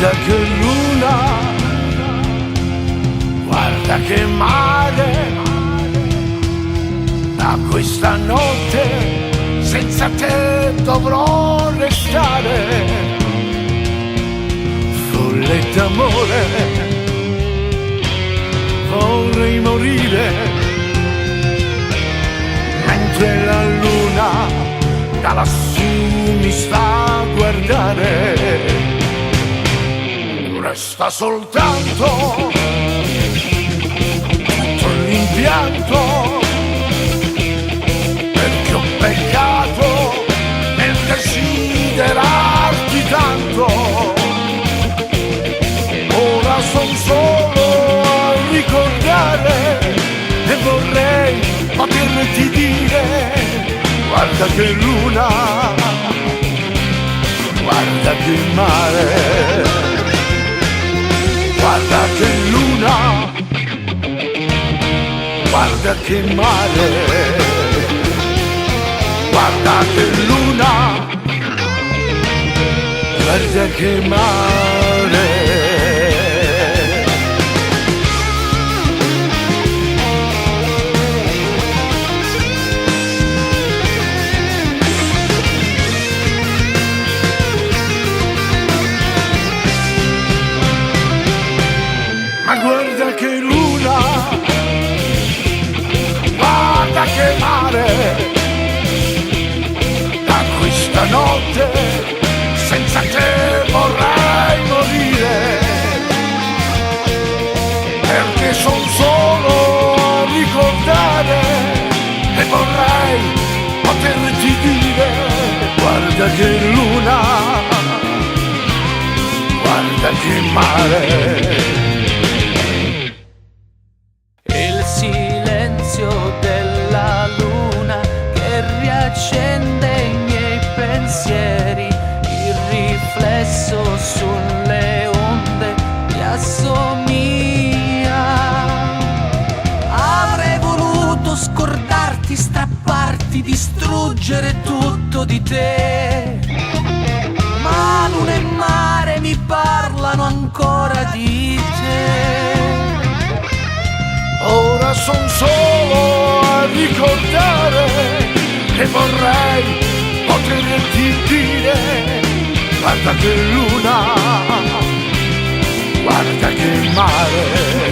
Guarda che luna, guarda che mare, da questa notte senza te dovrò restare. Folle d'amore, vorrei morire, mentre la luna da lassù mi sta a guardare. Resta soltanto tutto l'impianto, perché ho peccato nel desiderarti tanto. Ora son solo a ricordare e vorrei poterti dire: guarda che luna, guarda che mare. Guarda che luna, guarda che mare. Guarda che luna, guarda che mare. Ma guarda che luna, guarda che mare, da questa notte senza te vorrei morire, perché son solo a ricordare e vorrei poterti dire: guarda che luna, guarda che mare. Della luna che riaccende i miei pensieri, il riflesso sulle onde mi assomiglia. Avrei voluto scordarti, strapparti, distruggere tutto di te, ma luna e mare mi parlano ancora di te. Ora son solo a ricordare e vorrei poterti dire: guarda che luna, guarda che mare.